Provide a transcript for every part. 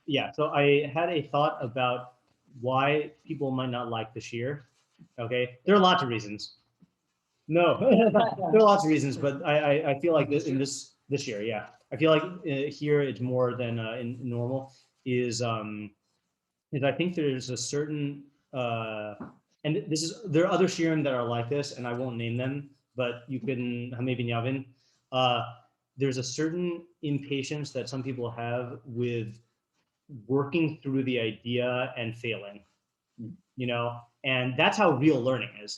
Yeah, so I had a thought about why people might not like the shiur. Okay, there are lots of reasons. No, there are lots of reasons, but I feel like this year, yeah, I feel like here it's more than in normal. Is I think there's a certain and this is there are other shiurim that are like this, and I won't name them, but you can maybe Yavin. Uh, there's a certain impatience that some people have with working through the idea and failing, and that's how real learning is,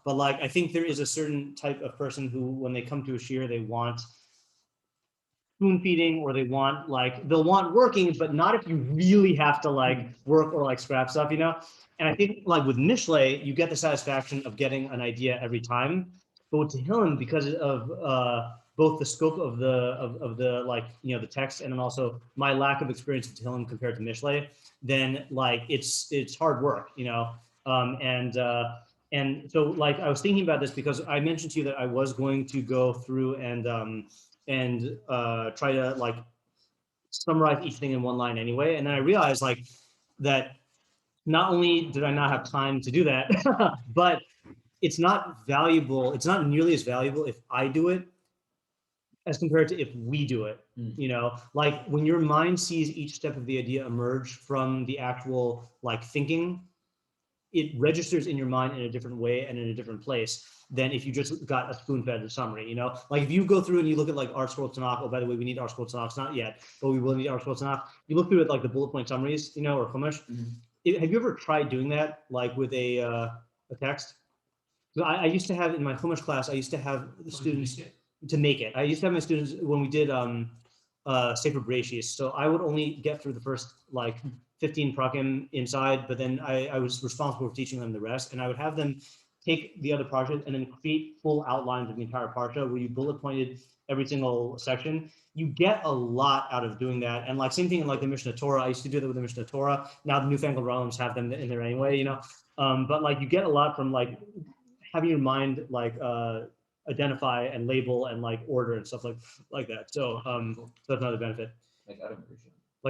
but like I think there is a certain type of person who when they come to a shiur they want spoon feeding, or they'll want workings, but not if you really have to like work or like scrap stuff, and I think like with Mishle you get the satisfaction of getting an idea every time, but with Tehillim, because of both the scope of the like the text, and then also my lack of experience with Tehillim compared to Mishle, then like it's hard work, and so like I was thinking about this because I mentioned to you that I was going to go through and try to like summarize each thing in one line anyway. And then I realized like that not only did I not have time to do that, but it's not valuable. It's not nearly as valuable if I do it as compared to if we do it. Like when your mind sees each step of the idea emerge from the actual like thinking, it registers in your mind in a different way and in a different place than if you just got a spoon-fed summary, Like if you go through and you look at like Art Scroll Tanakh, oh, by the way, we need Art Scroll Tanakh, not yet, but we will need Art Scroll Tanakh. You look through it like the bullet point summaries, or Chumash. Have you ever tried doing that, like with a text? So I used to have in my Chumash class, I used to have the students to make it. I used to have my students when we did Sefer Bereshis. So I would only get through the first like 15 prakim inside, but then I was responsible for teaching them the rest, and I would have them take the other parsha and then create full outlines of the entire parsha where you bullet pointed every single section. You get a lot out of doing that, and like same thing in like the Mishnah Torah. I used to do that with the Mishnah Torah. Now the newfangled realms have them in there anyway, but like you get a lot from like having your mind like identify and label and like order and stuff like that. So that's another benefit. Like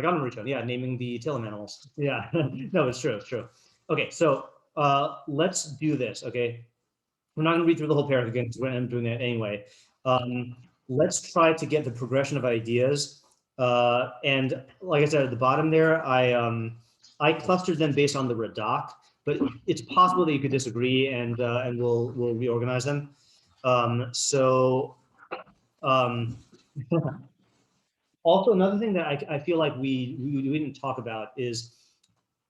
Adam Rishon, yeah, naming the Tehilim animals. Yeah, no, it's true, it's true. Okay, so let's do this. Okay, we're not going to read through the whole perek again because we're going to end up doing that anyway. Let's try to get the progression of ideas. And like I said at the bottom there, I clustered them based on the Radak, but it's possible that you could disagree, and we'll reorganize them. Also, another thing that I feel like we didn't talk about is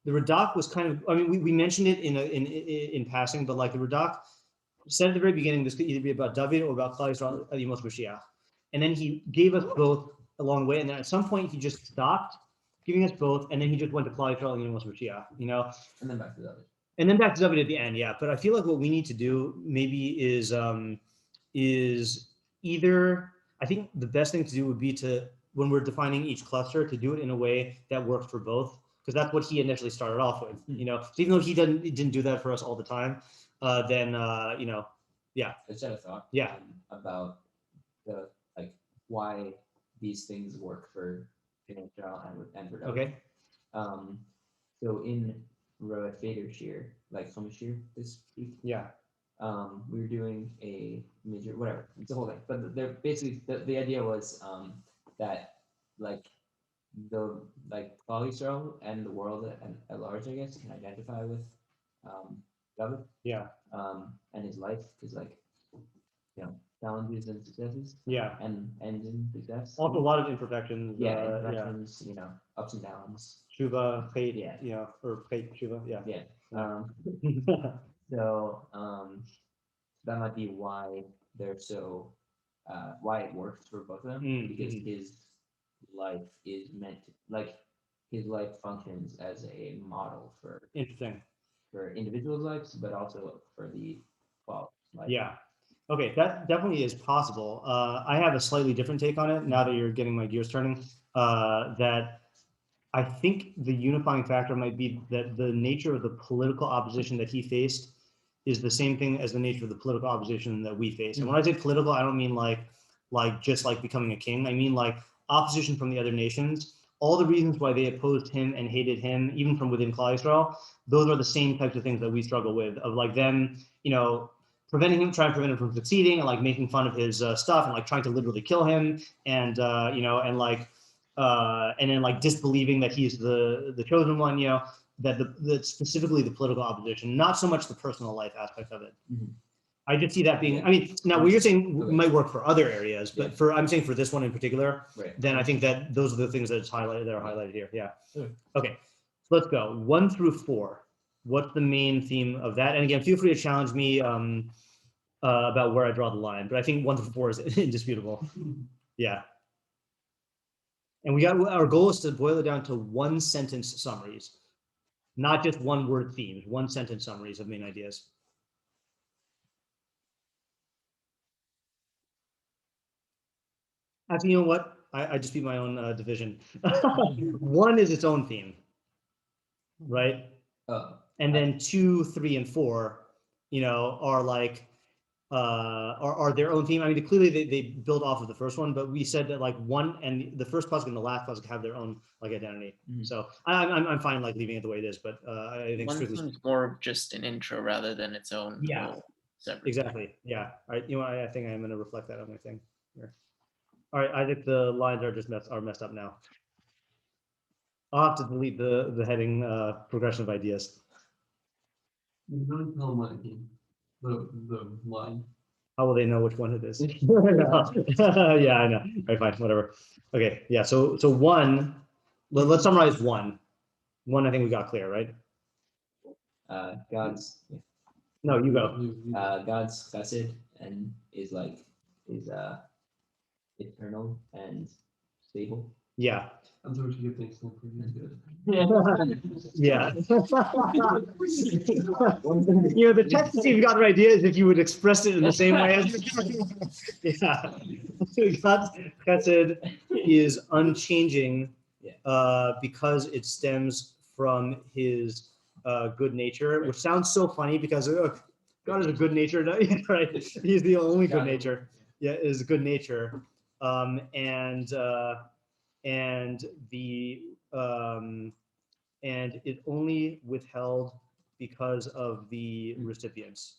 the Radak was kind of, I mean, we mentioned it in passing, but like the Radak said at the very beginning, this could either be about David or about Klal Yisrael Yimos Mashiach. And then he gave us both along the way. And then at some point he just stopped giving us both. And then he just went to Klal Yisrael Yimos Mashiach, And then back to David. And then back to David at the end, yeah. But I feel like what we need to do maybe is either, I think the best thing to do would be to, when we're defining each cluster, to do it in a way that works for both, because that's what he initially started off with, So even though he didn't do that for us all the time, then yeah. I just had a thought. Yeah. About the like why these things work for Israel and for David. Okay. So in Roet Vader shiur, like Chumash shiur this week. Yeah. We were doing a major, whatever, it's a whole thing. But they're basically the idea was that like the Klal Yisrael and the world at large, I guess, can identify with David. Yeah. And his life, because challenges and successes. Yeah. And ends in success. Also a lot of imperfections. Yeah, imperfections, ups and downs. Shuva, Chait, or Chait, Shuva, yeah. Yeah. So that might be why they're so why it works for both of them, because his life is meant to, his life functions as a model for individuals' lives, but also for the life. Yeah. Okay, that definitely is possible. I have a slightly different take on it now that you're getting my gears turning. That I think the unifying factor might be that the nature of the political opposition that he faced is the same thing as the nature of the political opposition that we face. And when I say political, I don't mean like just like becoming a king. I mean like opposition from the other nations all the reasons why they opposed him and hated him, even from within Klal Yisrael, those are the same types of things that we struggle with, of like them, preventing him, trying to prevent him from succeeding, and like making fun of his stuff, and like trying to literally kill him, and and then like disbelieving that he's the chosen one, that specifically the political opposition, not so much the personal life aspect of it. Mm-hmm. I just see that being, I mean, now what you're saying might work for other areas, but I'm saying for this one in particular, then I think that those are the things that are highlighted here. Yeah. Okay. So let's go 1 through 4. What's the main theme of that? And again, feel free to challenge me about where I draw the line, but I think 1 through 4 is indisputable. Yeah. And our goal is to boil it down to 1 sentence summaries, not just 1 word themes, 1 sentence summaries of main ideas. Actually, you know what? I just beat my own division. 1 is its own theme, right? And then 2, 3, and 4, are like are their own theme. I mean, clearly they build off of the first one, but we said that like 1 and the first pasuk and the last pasuk have their own like identity. Mm-hmm. So I'm fine like leaving it the way it is, but I think one's more of just an intro rather than its own. Yeah, exactly. Yeah. All right. I think I'm going to reflect that on my thing here. All right, I think the lines are just messed up now. I'll have to delete the heading progression of ideas. You don't tell the line. How will they know which one it is? Yeah, I know. All right, fine, whatever. Okay, yeah. So 1. Let's summarize 1. 1, I think we got clear, right? God's. No, you go. God's chesed and is eternal and stable. Yeah. I'm sorry to give things for good. Yeah. The text you've got an idea is if you would express it in the same way as yeah. God's chesed is unchanging because it stems from his good nature, which sounds so funny because God is a good nature, right? He's the only good nature. Yeah, is good nature. And it only withheld because of the recipients.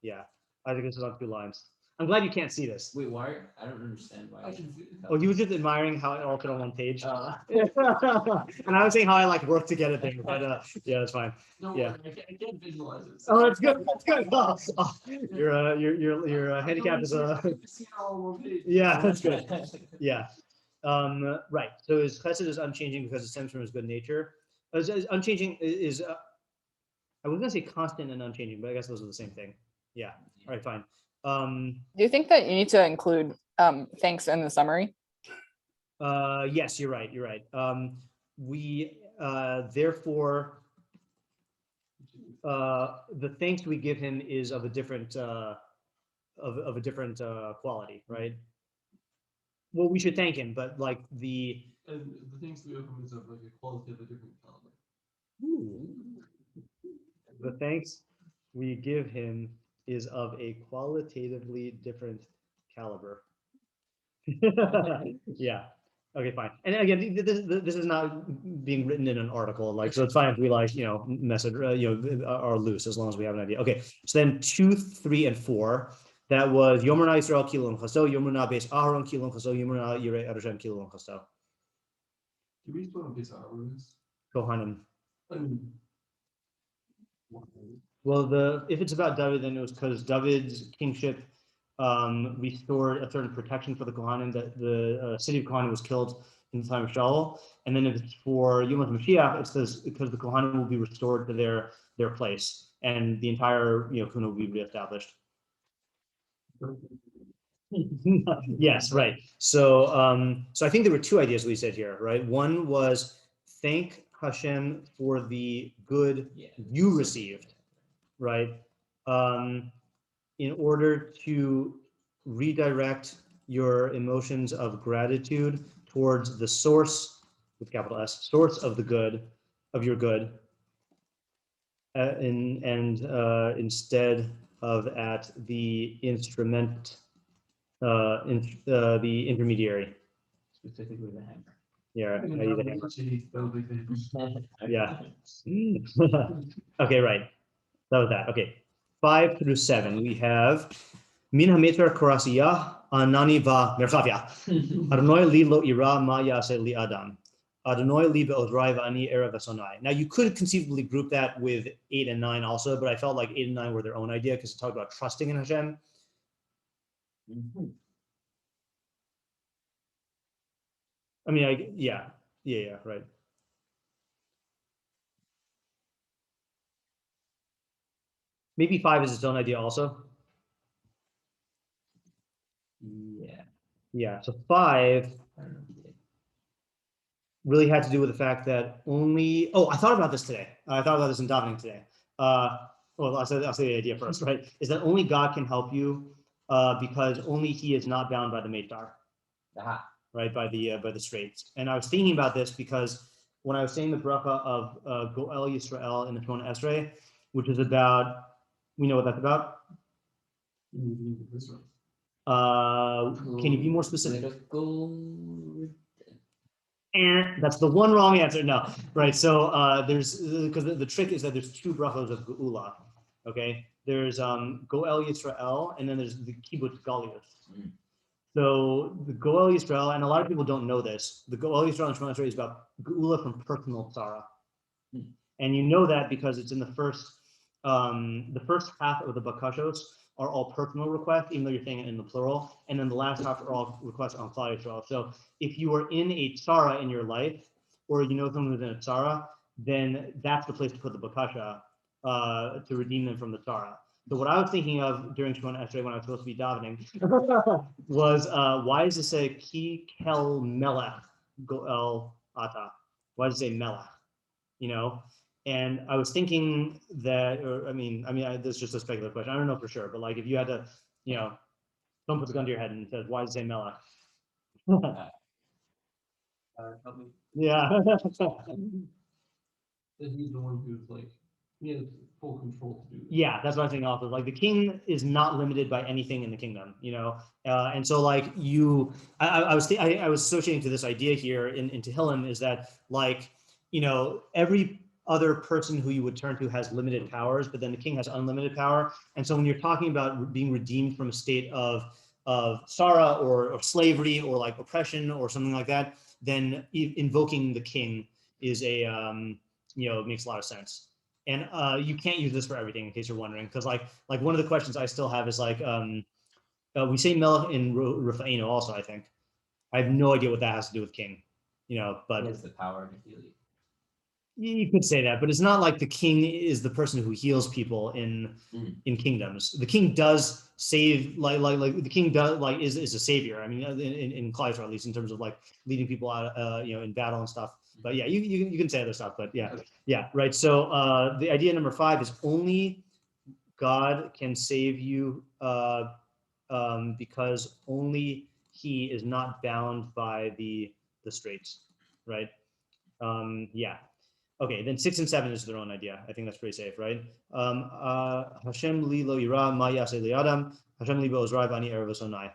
Yeah, I think this is on 2 lines. I'm glad you can't see this. Wait, why? I don't understand why. Oh, you were just admiring how it all fit on 1 page. And I was saying how I like work to get it there, but yeah, that's fine. No, yeah. I can't visualize it. Oh, that's good. That's good. Your handicap is yeah, that's good. Yeah. Right. So his chesed is unchanging because it stems from his good nature. Unchanging is I was gonna say constant and unchanging, but I guess those are the same thing. Yeah. All right, fine. Do you think that you need to include thanks in the summary? Yes, you're right. You're right. We therefore the thanks we give him is of a different of a different quality, right? Well, we should thank him, but like and the things we open is of like a qualitatively different caliber. Ooh. The thanks we give him is of a qualitatively different caliber. Yeah. Okay, fine. And again, this is not being written in an article, like, so it's fine if we like, message, are loose as long as we have an idea. Okay, so then 2, 3, and 4. That was Yomrna Yisrael Kilon Chaso, Yomrna Beis Aharon Kilon Chaso, Yomrna Yirei Adoshem Kilon Chaso. Do we explain what Beis Aharon is? Kohanim. I mean, well, if it's about David, then it was because David's kingship restored a certain protection for the Kohanim, that the city of Kohanim was killed in the time of Shaul. And then if it's for Yom Mashiach, it's because the Kohanim will be restored to their place, and the entire Kuna will be reestablished. Yes, right. So so I think there were 2 ideas we said here, right? One was thank Hashem for the good you received, right? In order to redirect your emotions of gratitude towards the source, with capital S, source of the good, of your good, instead of at the instrument, the intermediary. Specifically the hammer. Yeah. And I use a I'm hammer. actually, that'll be good. Yeah. Okay, right. That was that. Okay. 5 through 7. We have Min hameter korasiya anani va merchavia. Adonai li lo ira ma yase li adam. Adonai li be'ozrai va'ani erev asonai. Now you could conceivably group that with 8 and 9 also, but I felt like 8 and 9 were their own idea because it talked about trusting in Hashem. I mean, yeah, right. Maybe 5 is its own idea also. Yeah. Yeah. So 5 I don't know. really had to do with the fact that only. Oh, I thought about this today. I thought about this in davening today. Well, I'll say the idea first, right? Is that only God can help you because only He is not bound by the Meitar, Aha. right? By the straits. And I was thinking about this because when I was saying the bracha of Goel Yisrael in the Shemona Esrei, which is about, we know what that's about. Can you be more specific? And that's the one wrong answer. No, right. So there's because the trick is that there's 2 brachos of Geula. Okay, there's Goel Yisrael, and then there's the Kibbutz Galius. So the Goel Yisrael, and a lot of people don't know this. The Goel Yisrael in Shemona Esrei is about Geula from personal tzara, and you know that because it's in the first half of the bakashos are all personal requests, even though you're saying it in the plural, and then the last half are all requests on Klal Yisrael. So if you are in a tzara in your life, or you know someone who's in a tzara, then that's the place to put the bakasha to redeem them from the tzara. So what I was thinking of during Shemona Esrei when I was supposed to be davening was why does it say Ki Kel Melech Goel Ata? Why does it say Melech? You know, and I was thinking that, or this is just a speculative question. I don't know for sure, but like if you had to, someone puts a gun to your head and says, "Why does it say Melech?" Help me. Yeah. That he's the one who's like, he has full control to do this. Yeah, that's what I'm saying also. Like the king is not limited by anything in the kingdom, and so like I was associating to this idea here in Tehilim is that like, every other person who you would turn to has limited powers, but then the king has unlimited power. And so when you're talking about being redeemed from a state of Sarah or slavery or like oppression or something like that, then invoking the king is makes a lot of sense. And you can't use this for everything, in case you're wondering, because like one of the questions I still have is like we say Melech in Rafa'ino also. I think I have no idea what that has to do with king, but He has the power to heal you. You could say that, but it's not like the king is the person who heals people in kingdoms. The king does save, like the king does is a savior. I mean, in Klal Yisrael, at least in terms of like leading people out, in battle and stuff. But yeah, you can say other stuff. But yeah, right. So the idea number 5 is only God can save you because only He is not bound by the straits, right? Yeah. Okay, then 6 and 7 is their own idea. I think that's pretty safe, right? Hashem li lo ira ma yase li adam. Hashem li be'ozrai v'ani erev asonai.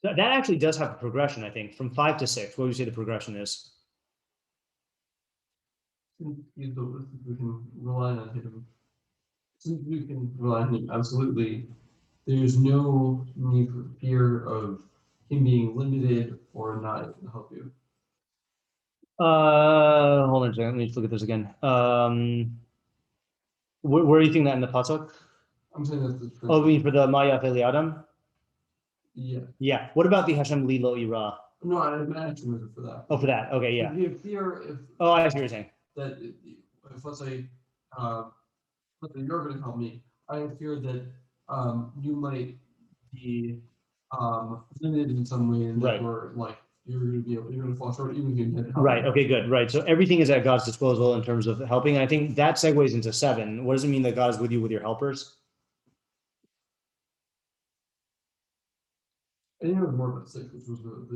That actually does have a progression, I think, from 5 to 6. What would you say the progression is? Since we can rely on him. Since we can rely on him, absolutely. There's no need for fear of him being limited or not able to help you. Hold on a second. Let me just look at this again. Where are you thinking that in the pasuk? I'm saying that's the truth. Oh, you mean for the Maya Feli Adam? Yeah. Yeah. What about the Hashem li lo ira? No, I'm actually for that. Oh, for that. Okay, yeah. If you have fear if Oh, I see what you're saying. that if let's say you're going to help me, I have fear that you might be limited in some way, and Right. therefore like you're going to fall short even if you intend to help. Right. Okay, good. Right. So everything is at God's disposal in terms of helping. I think that segues into 7. What does it mean that God is with you with your helpers? I think it was more about 6, which was the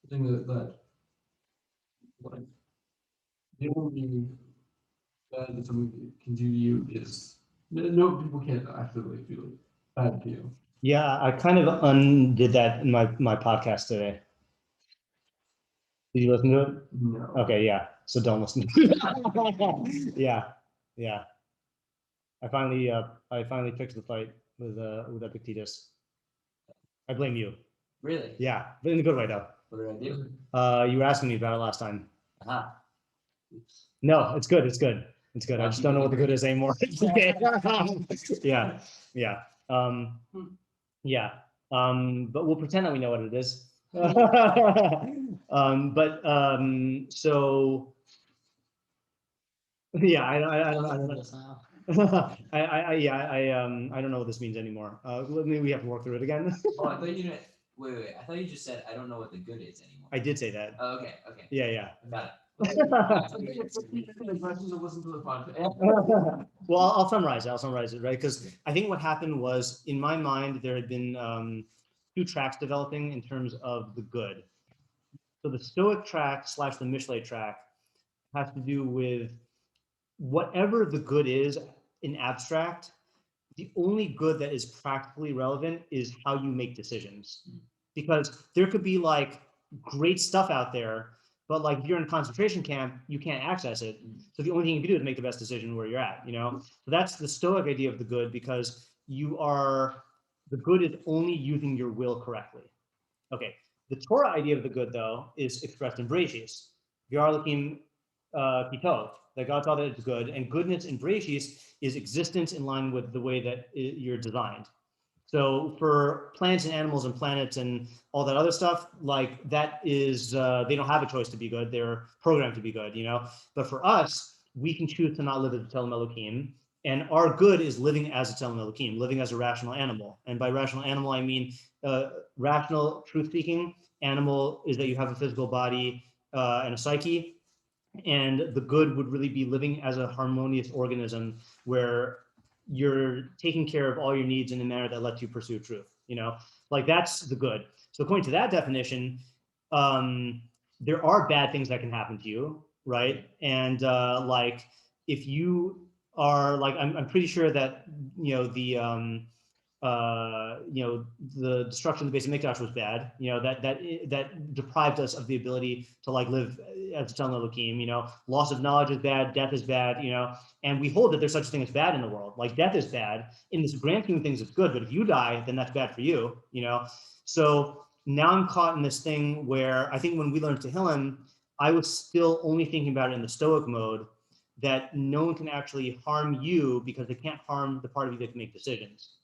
thing that like the only bad that someone can do to you is No, people can't actively feel bad feel. Yeah, I kind of undid that in my podcast today. Did you listen to it? No. Okay, yeah. So don't listen to it. Yeah. I finally fixed the fight with Epictetus. I blame you. Really? Yeah, but in a good way though. What did I do? You were asking me about it last time. Aha. Oops. No, it's good. It's good. It's good. I just don't know what the good is anymore. It's okay. Yeah. Yeah. But we'll pretend that we know what it is. So yeah, I don't know. I don't know what this means anymore. Maybe we have to work through it again. Oh, I thought you meant, wait. I thought you just said, I don't know what the good is anymore. I did say that. Oh, okay. Yeah. Got it. The question to listen to the podcast. Well, I'll summarize it, right? Because I think what happened was, in my mind, there had been two tracks developing in terms of the good. So the Stoic track / the Mishle track has to do with whatever the good is in abstract. The only good that is practically relevant is how you make decisions, because there could be like great stuff out there, but like if you're in a concentration camp, you can't access it. So the only thing you can do is make the best decision where you're at, you know? So that's the Stoic idea of the good, because the good is only using your will correctly. Okay, the Torah idea of the good, though, is expressed in Bereshis. Ki Tov, that God thought that it's good, and goodness in Bereshis is existence in line with the way that you're designed. So for plants and animals and planets and all that other stuff, like that is, they don't have a choice to be good. They're programmed to be good, you know? But for us, we can choose to not live as a Tehilim Elohim. And our good is living as a Tehilim Elohim, living as a rational animal. And by rational animal, I mean rational, truth-speaking animal is that you have a physical body and a psyche. And the good would really be living as a harmonious organism where you're taking care of all your needs in a manner that lets you pursue truth, you know, like that's the good. So according to that definition, there are bad things that can happen to you, right? And like if you are like, I'm pretty sure that, you know, the destruction of the base of Mikdash was bad. You know, that deprived us of the ability to like live as a Tehilim Elohim. You know, loss of knowledge is bad, death is bad. You know, and we hold that there's such a thing as bad in the world. Like death is bad. In this grand scheme of things, it's good. But if you die, then that's bad for you. You know, so now I'm caught in this thing where I think when we learned Tehilim, I was still only thinking about it in the Stoic mode, that no one can actually harm you because they can't harm the part of you that can make decisions.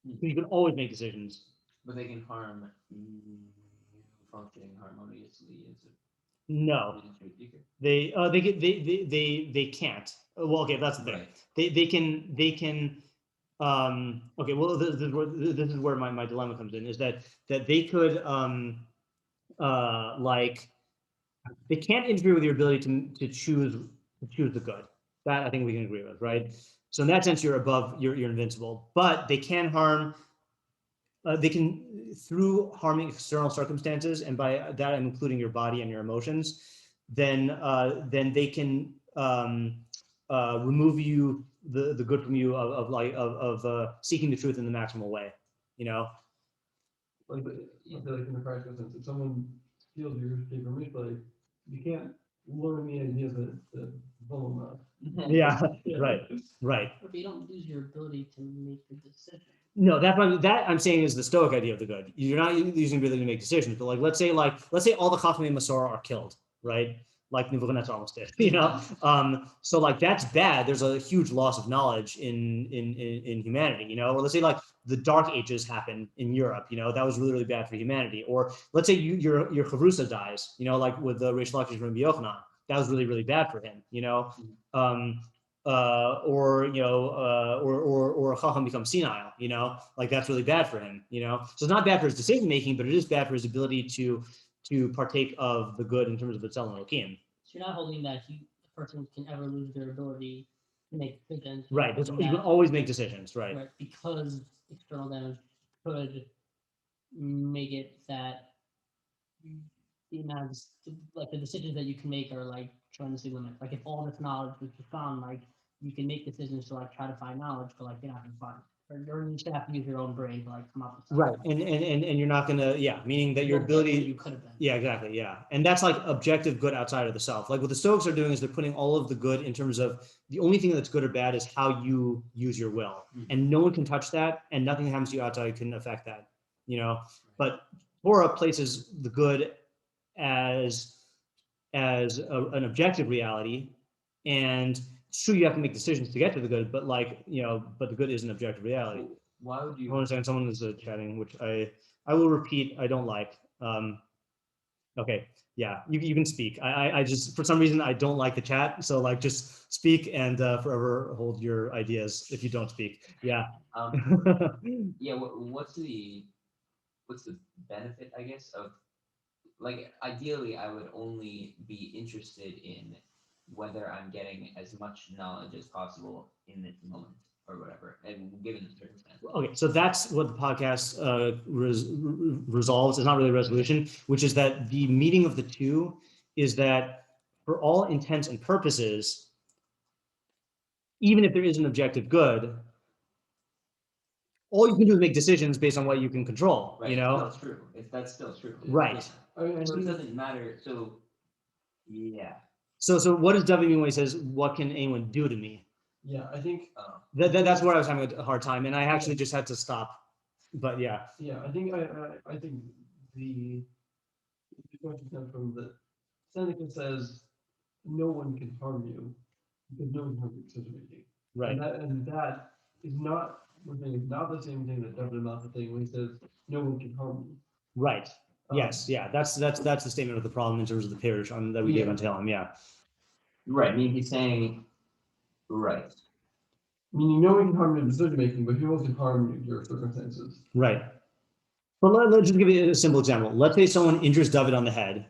You can always make decisions. But they can harm you functioning harmoniously as a No, they can't. Well, okay, that's the thing. Right. They can. Okay, well, this is where my dilemma comes in, is that they could like they can't interfere with your ability to choose the good. That I think we can agree with, right? So in that sense, you're invincible. But they can harm. They can, through harming external circumstances, and by that I'm including your body and your emotions, then they can remove you the good from you of seeking the truth in the maximal way, you know. Like, I feel like in the practical sense, if someone steals your paper meat, like you can't learn the ideas that follow enough. Yeah, right. But you don't lose your ability to make the decision. No, that I'm saying is the Stoic idea of the good. You're not using ability to make decisions, but like let's say all the Chachamei Masorah are killed, right? Like Nebuchadnezzar almost did, you know. So like that's bad. There's a huge loss of knowledge in humanity, you know. Or let's say like the Dark Ages happen in Europe, you know, that was really bad for humanity. Or let's say your Chavrusa dies, you know, like with the Reish Lakish from Rabbi Yochanan, that was really bad for him, you know. Or you know, or a chacham becomes senile, you know, like that's really bad for him, you know. So it's not bad for his decision making, but it is bad for his ability to partake of the good in terms of the Tehilim Elohim. So you're not holding that a person can ever lose their ability to make decisions. Right. You can always make decisions, right? Right, because external damage could make it that the amount of, like the decisions that you can make are like tremendously limited. Like if all this knowledge was just gone, like you can make decisions to like try to find knowledge, but like you're not gonna find it. Or you just have to use your own brain to like come up with something. Right. And you're not gonna, meaning that your You'll get where ability, you could have been. yeah, exactly. Yeah. And that's like objective good outside of the self. Like what the Stoics are doing is they're putting all of the good in terms of the only thing that's good or bad is how you use your will. And no one can touch that, and nothing that happens to you outside can affect that, But Torah places the good as an objective reality, and it's true you have to make decisions to get to the good, but but the good is an objective reality. Why would I you? understand someone is chatting, which I will repeat. I don't like. Okay, yeah, you can speak. I just for some reason I don't like the chat, so like just speak and forever hold your ideas if you don't speak. Yeah. Yeah. What's the benefit, I guess, of like ideally I would only be interested in whether I'm getting as much knowledge as possible in this moment or whatever, and given the circumstances. Okay, so that's what the podcast resolves. It's not really a resolution, which is that the meeting of the two is that for all intents and purposes, even if there is an objective good, all you can do is make decisions based on what you can control. Right. It's still true. If that's still true. Right. So it doesn't matter. So yeah. So what does W mean when he says, "What can anyone do to me?" Yeah, I think That's where I was having a hard time, and I actually just had to stop. But yeah. Yeah, I think the question comes from the Seneca says no one can harm you because no one can harm your decision making. Right. And that is not we're saying it's not the same thing that definitely not the thing when he says no one can harm you. Right. Yes. Yeah. That's the statement of the problem in terms of the parish that we gave on Tehilim. Yeah. Right. I mean, he's saying, right. Meaning no one can harm your decision making, but who else can harm your circumstances? Right. But let's just give you a simple example. Let's say someone injures David on the head,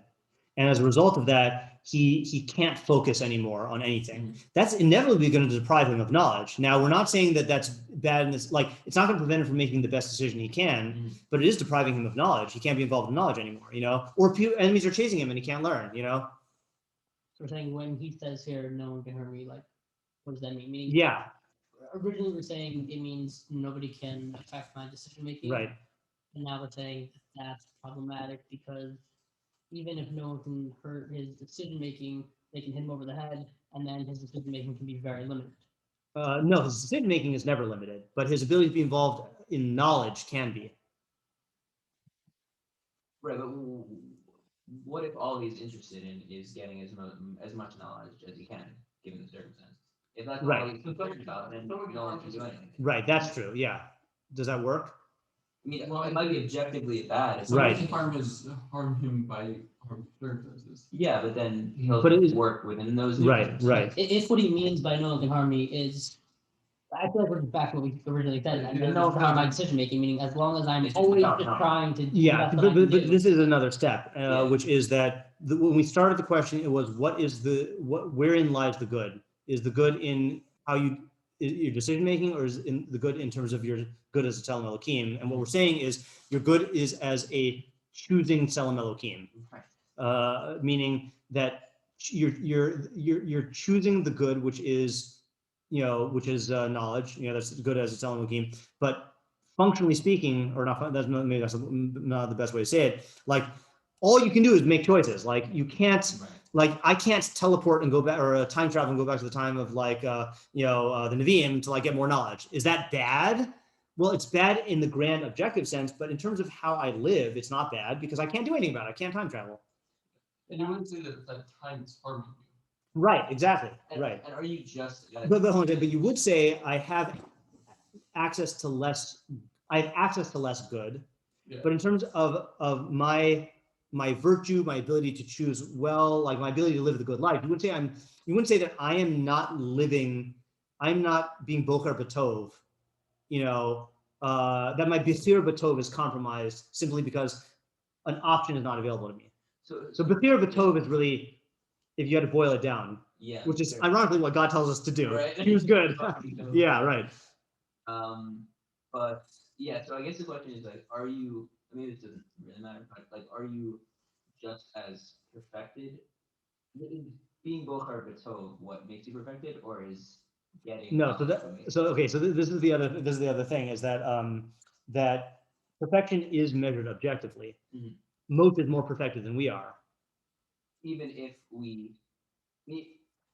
and as a result of that, he can't focus anymore on anything. That's inevitably going to deprive him of knowledge. Now, we're not saying that that's bad in this, like, it's not going to prevent him from making the best decision he can, but it is depriving him of knowledge. He can't be involved in knowledge anymore, or enemies are chasing him and he can't learn, So we're saying when he says here, no one can hurt me, like, what does that mean? Meaning, Yeah. Originally we're saying it means nobody can affect my decision making. Right. And now we're saying that's problematic because even if no one can hurt his decision making, they can hit him over the head, and then his decision making can be very limited. No, his decision making is never limited, but his ability to be involved in knowledge can be. Right, but what if all he's interested in is getting as much knowledge as he can, given the circumstances? If that's all he's concerned about, then no one can do anything. Right, that's true. Yeah. Does that work? I mean, it might be objectively bad. Right. Harm him by harm circumstances. Yeah, but then he'll But it- work within those. Right, limits. right. If what he means by no one can harm me is, I feel like we're back to what we originally said, and no one can harm my decision making, meaning as long as I'm It's just always about just knowledge. trying to. do Yeah, that's what I but can do. this is another step, Yeah. which is that when we started the question, it was wherein lies the good? Is the good in how your decision making, or is in the good in terms of your good as a Tselem Elohim? And what we're saying is your good is as a choosing Tselem Elohim, meaning that you're choosing the good, which is knowledge. That's good as a Tselem Elohim, but functionally speaking, or not, maybe that's not the best way to say it. Like all you can do is make choices. Like you can't. Right. Like I can't teleport and go back, or time travel and go back to the time of the Nevi'im to like get more knowledge. Is that bad? Well, it's bad in the grand objective sense, but in terms of how I live, it's not bad because I can't do anything about it. I can't time travel. And you wouldn't say that time is harming you. Right, exactly. Right. And are you just? But you would say I have access to less. I have access to less good. Yeah. But in terms of my virtue, my ability to choose well, like my ability to live the good life, you wouldn't say that I am not living, I'm not being bocher b'tov, that my b'chir b'tov is compromised simply because an option is not available to me. So b'chir b'tov is really, if you had to boil it down, Yeah. which is ironically what God tells us to do. Right. Choose good. Yeah, right. But yeah, so I guess the question is like, are you? I mean, this doesn't really matter, but like, are you just as perfected? Being bocher b'tov what makes you perfected, or is getting. No, so knowledge from it. this is the other thing is that that perfection is measured objectively. Mhm. Moshe is more perfected than we are. Even if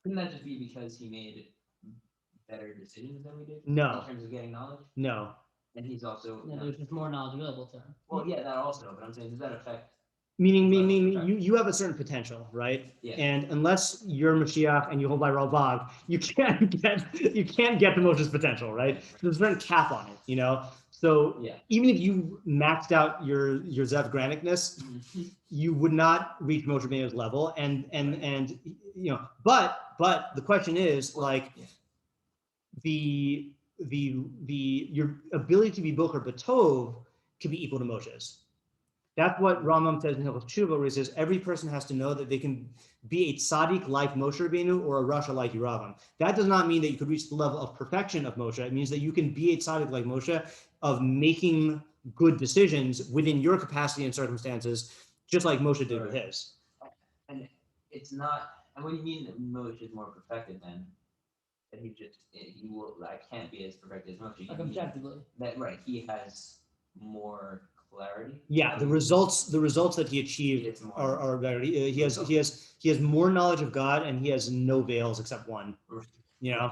couldn't that just be because he made better decisions than we did? No. In terms of getting knowledge? No. And he's also. Yeah, there's just more knowledge available to him. Well, yeah, that also, but I'm saying, does that affect? Meaning Level of you have a certain potential, right? Yeah. And unless you're Mashiach and you hold by Ralbag, you can't get to Moshe's potential, right? There's a certain cap on it, you know. So Yeah. even if you maxed out your Zev Granicness, you would not reach Moshe Rabbeinu's level, and you know. But the question is like Yeah. your ability to be Boker B'Tov can be equal to Moshe's. That's what Rambam says in Hilchos Tshuva, where he says every person has to know that they can be a tzaddik like Moshe Rabbeinu or a rasha like Yeravam. That does not mean that you could reach the level of perfection of Moshe. It means that you can be a tzaddik like Moshe, of making good decisions within your capacity and circumstances, just like Moshe did with his. And it's not. And what do you mean that Moshe is more perfected then? That he will. I can't be as perfect as Moshe. Like objectively. That right. He has more clarity. Yeah, the results that he achieved are better. He has more knowledge of God, and he has no veils except one. You know.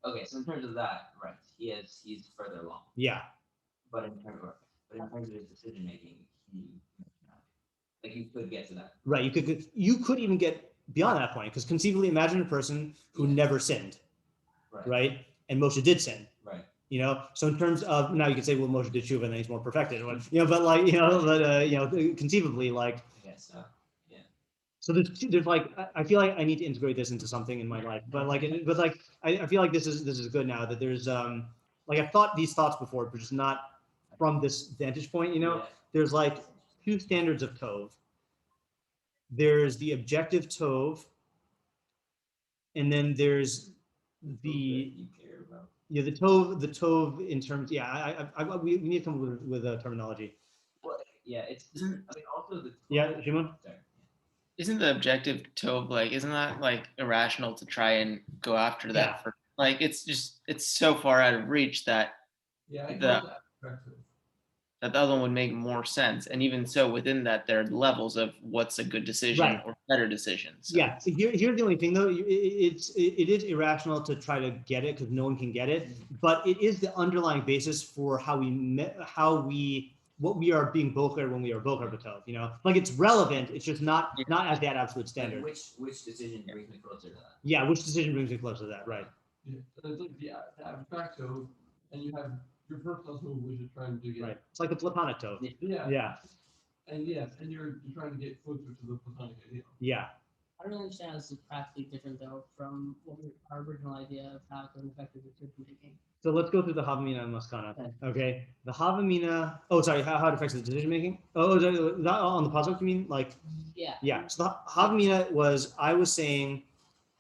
Okay, so in terms of that, right? He's further along. Yeah. But in terms of his decision making, you could get to that. Right. You could even get beyond that point, because conceivably imagine a person who never sinned. Right. And Moshe did sin. Right. You know, so in terms of now you could say, well, Moshe did tshuva and then he's more perfected. You know, but like, you know, conceivably, like. Yes. Yeah. So there's like, I feel like I need to integrate this into something in my life, but I feel like this is good now that there's like I've thought these thoughts before, but just not from this vantage point. You know, there's like two standards of Tov. There's the objective Tov, and then there's the Tov in terms. Yeah, we need to come up with a terminology. Well, yeah, also the. Yeah, Shimon? Sorry. Isn't the objective Tov isn't that like irrational to try and go after that? Yeah. It's so far out of reach that Yeah, that the other one would make more sense. And even so, within that, there are levels of what's a good decision or better decisions. So. Yeah. So here's the only thing, though. It is irrational to try to get it because no one can get it. But it is the underlying basis for what we are being boker when we are boker b'tov. You know, like it's relevant. It's just not as that absolute standard. Like which decision brings me closer to that? Yeah. Which decision brings me closer to that? Right. Yeah. So it's like the abstract Tov, and you have your personal Tov, which is trying to get. Right. It's like the platonic Tov. Yeah. Yeah. And you're trying to get closer to the platonic ideal. Yeah. I don't really understand how this is practically different though from our original idea of how it can affect the decision making. So let's go through the Havamina and Maskana. Okay. The Havamina. Oh, sorry. How it affects the decision making? Oh, that on the pasuk, you mean? Like. Yeah. Yeah. So the Havamina was, I was saying,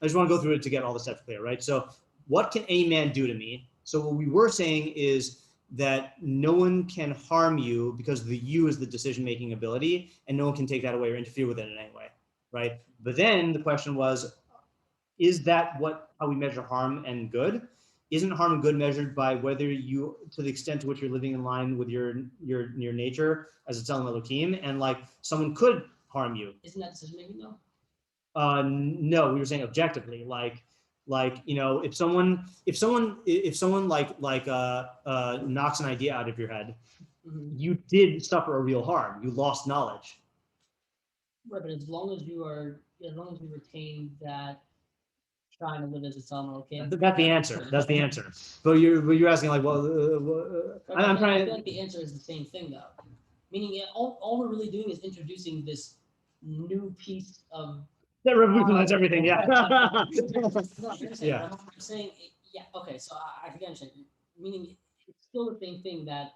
I just want to go through it to get all the steps clear, right? So what can any man do to me? So what we were saying is that no one can harm you because the you is the decision-making ability, and no one can take that away or interfere with it in any way, right? But then the question was, is that how we measure harm and good? Isn't harm and good measured by whether you, to the extent to which you're living in line with your nature as a Tzelem Elohim, and like someone could harm you? Isn't that decision making though? No, we were saying objectively, like you know, if someone knocks an idea out of your head, you did suffer a real harm. You lost knowledge. Right, but as long as you retain that trying to live as a son, okay. That's the answer. That's the answer. But you're asking like, well, I'm trying. I feel like the answer is the same thing though. Meaning, all we're really doing is introducing this new piece of. That revolutionized everything. Yeah. Yeah. I'm saying, yeah. Okay, so I can understand. Meaning, it's still the same thing that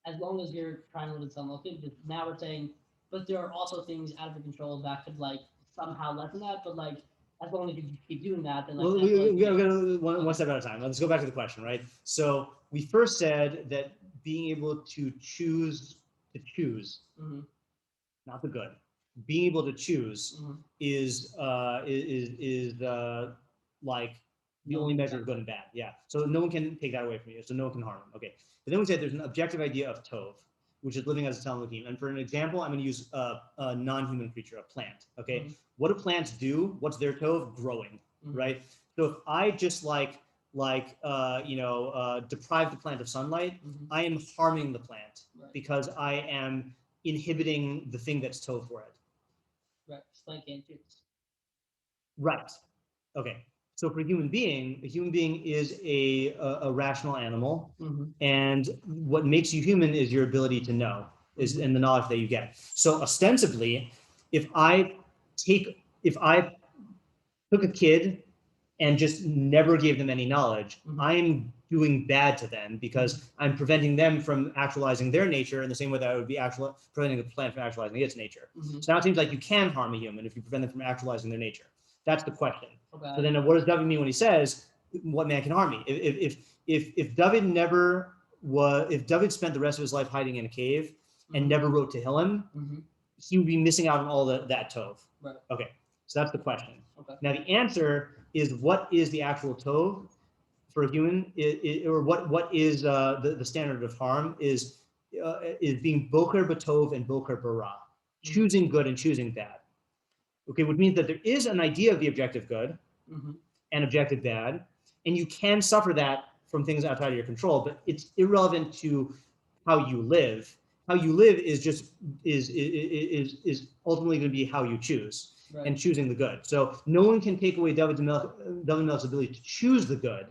as long as you're trying to live in some okay, now we're saying, but there are also things out of your control that could like somehow lessen that. But like, as long as you keep doing that, then like. Well, we gotta go one step at a time. Let's go back to the question, right? So we first said that being able to choose, not the good. Being able to choose is like the only measure of good and bad. Yeah. So no one can take that away from you. So no one can harm him. Okay. But then we said there's an objective idea of Tov, which is living as a Tehilim. And for an example, I'm going to use a non-human creature, a plant. Okay. Mhm. What do plants do? What's their Tov? Growing, Mhm. right? So if I just deprive the plant of sunlight, Mhm. I am harming the plant Right. because I am inhibiting the thing that's Tov for it. Right. Spike can't choose. Right. Okay. So for a human being is a rational animal, Mhm. and what makes you human is your ability to know, is and the knowledge that you get. So ostensibly, if I took a kid and just never gave them any knowledge, Mhm. I'm doing bad to them because I'm preventing them from actualizing their nature in the same way that I would be preventing the plant from actualizing its nature. Mhm. So now it seems like you can harm a human if you prevent them from actualizing their nature. That's the question. Okay. So then what does David mean when he says, what man can harm me? If David spent the rest of his life hiding in a cave and Mhm. never wrote Tehilim, Mhm. he would be missing out on all that Tov. Right. Okay, so that's the question. Okay. Now the answer is, what is the actual Tov for a human, or what is the standard of harm is being boker b'tov and boker b'ra, choosing good and choosing bad. Okay, which means that there is an idea of the objective good Mhm. and objective bad, and you can suffer that from things outside of your control, but it's irrelevant to how you live. How you live is just is ultimately going to be how you choose, Right. and choosing the good. So no one can take away David Melch's ability to choose the good,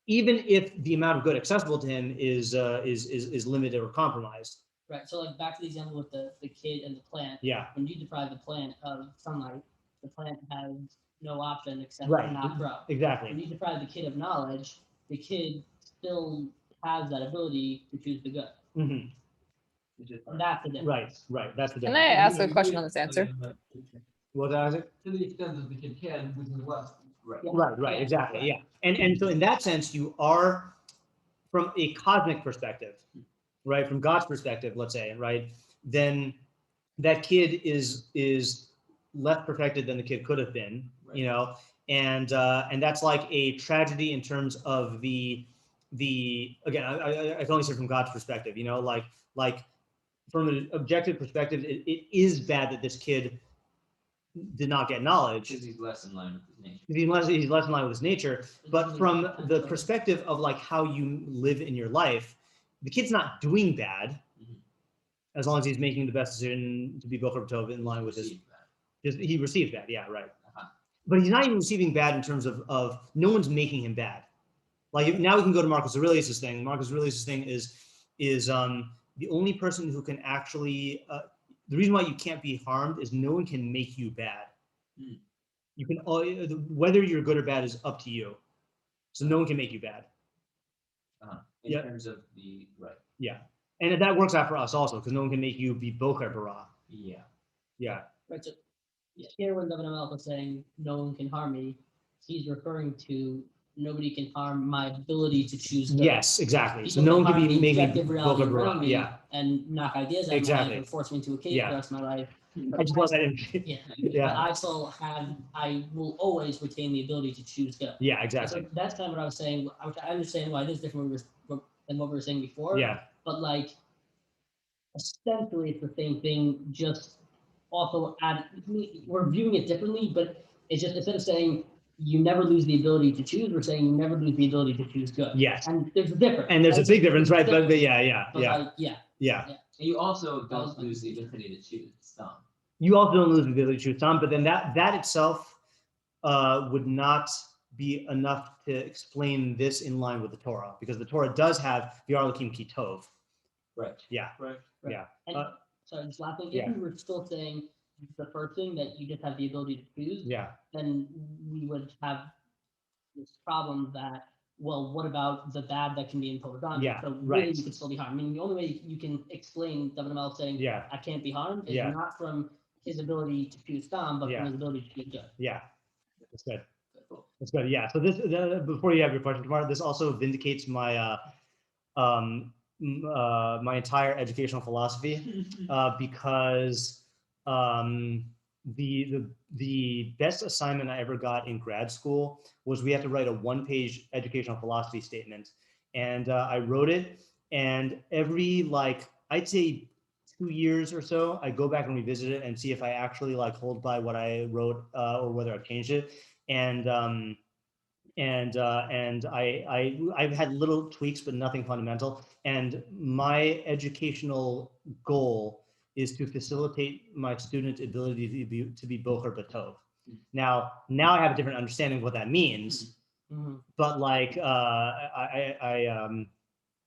even if the amount of good accessible to him is limited or compromised. Right. So like back to the example with the kid and the plant. Yeah. When you deprive the plant of sunlight, the plant has no option except Right. to not grow. Exactly. When you deprive the kid of knowledge, the kid still has that ability to choose the good. Mm-hmm. And that's the difference. Right. That's the Can difference. I ask a question on this answer? What was that, Isaac? To the extent that the kid can, we can less. Right. Yeah. Right, Yeah. exactly, yeah. And so in that sense, you are, from a cosmic perspective, right, from God's perspective, let's say, right, then that kid is less perfected than the kid could have been, you know, and that's like a tragedy in terms of the again, I can only say from God's perspective, you know, like from an objective perspective, it is bad that this kid did not get knowledge. Because he's less in line with his nature. He's less in line with his nature. But from the perspective of like how you live in your life, the kid's not doing bad, as long as he's making the best decision to be Boker Tov in line with his. He received bad, yeah, right. But he's not even receiving bad in terms of no one's making him bad. Like now we can go to Marcus Aurelius' thing. Marcus Aurelius' thing is the only person who can actually. The reason why you can't be harmed is no one can make you bad. You can, whether you're good or bad is up to you. So no one can make you bad. In terms of the right. Yeah, and that works out for us also, because no one can make you be boker bara. Yeah. Right. So here when David Melch was saying no one can harm me, he's referring to nobody can harm my ability to choose good. Yes, exactly. So People no one harm can be the making objective reality boker around bara. me Yeah, and knock ideas out of my Exactly. life and force me into a cave Yeah. for the rest of my life. I just was I didn't. Yeah. Yeah. But I will always retain the ability to choose good. Yeah, So exactly. that's kind of what I was saying. I understand why it is different than what we were saying before. Yeah, But like, essentially, it's the same thing. Just also we're viewing it differently, but it's just instead of saying you never lose the ability to choose, we're saying you never lose the ability to choose good. yes. And there's a difference. And there's a big difference, right? But yeah. Like, Yeah. And you also don't lose the ability to choose some. You also don't lose the ability to choose some, but then that itself would not be enough to explain this in line with the Torah, because the Torah does have the Arlakim Ki Tov. Right. Yeah. Right. Yeah. And so just last thing, yeah. if we were still saying the first thing that you just have the ability to choose, Yeah. then we would have this problem that, well, what about the bad that can be imposed on you? Yeah, So right. really you can still be harmed. I mean, the only way you can explain David Melch saying Yeah. I can't be harmed is Yeah. not from his ability to choose Tom, but Yeah. from his ability to choose good. Yeah. That's good. That's good. Yeah. So this, before you have your question tomorrow, this also vindicates my my entire educational philosophy, because the the best assignment I ever got in grad school was we had to write a 1-page educational philosophy statement. And I wrote it, and every, like, I'd say 2 years or so, I go back and revisit it and see if I actually like hold by what I wrote or whether I've changed it. And I've had little tweaks, but nothing fundamental. And my educational goal is to facilitate my students' ability to be bocher b'tov. Now I have a different understanding of what that means, but like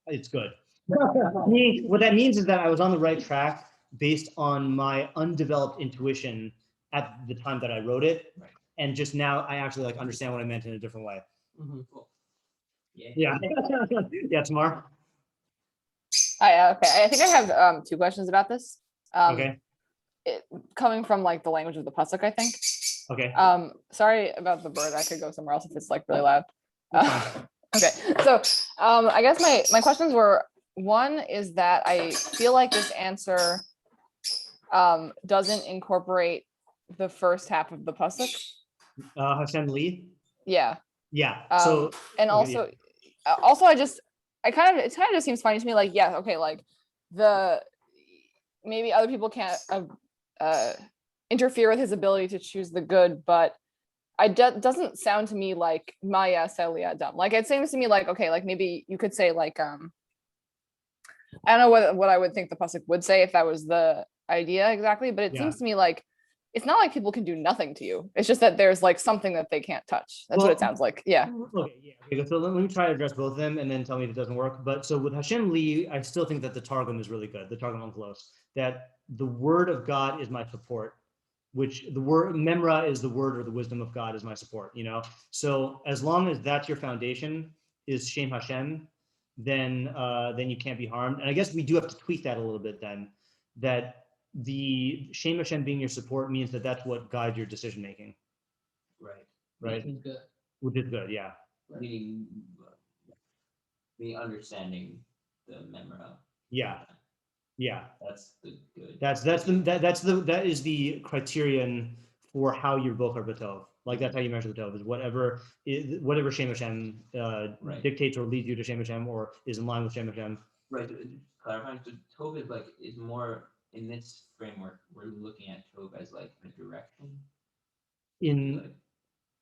it's good. What that means is that I was on the right track based on my undeveloped intuition at the time that I wrote it. Right. And just now I actually like understand what I meant in a different way. Cool. Yeah. Yeah. Yeah, Tamar. Okay. I think I have 2 questions about this. Okay. Coming from like the language of the pasuk, I think. Okay. Sorry about the bird. I could go somewhere else if it's like really loud. That's Okay. So I guess my questions were, one is that I feel like this answer doesn't incorporate the first half of the pasuk. Hashem Lee. Yeah. Yeah. And okay, also, it kind of just seems funny to me. Like, yeah, okay, like maybe other people can't interfere with his ability to choose the good, but doesn't sound to me like Maya Celia dumb. Like, it seems to me like, okay, like maybe you could say like I don't know what I would think the pasuk would say if that was the idea exactly, but it seems to me like it's not like people can do nothing to you. It's just that there's like something that they can't touch. That's what it sounds like. Yeah. Okay, yeah. Okay, so let me try to address both of them and then tell me if it doesn't work. But so with Hashem Li, I still think that the Targum is really good. The Targum on close. That the word of God is my support, which the word Memra is the word or the wisdom of God is my support, you know? So as long as that's your foundation is Shem Hashem, then you can't be harmed. And I guess we do have to tweak that a little bit then, that the Shem Hashem being your support means that that's what guides your decision making. Right. Right. Which is good. Which is good, yeah. Meaning the understanding the memra. Yeah. Yeah. That's the good. That is the criterion for how you're bocher b'tov. Like that's how you measure the tov, is whatever Shem Hashem Right. dictates or leads you to Shem Hashem or is in line with Shem Hashem. Right. Clarifying, so tov is more in this framework. We're looking at tov as like a direction.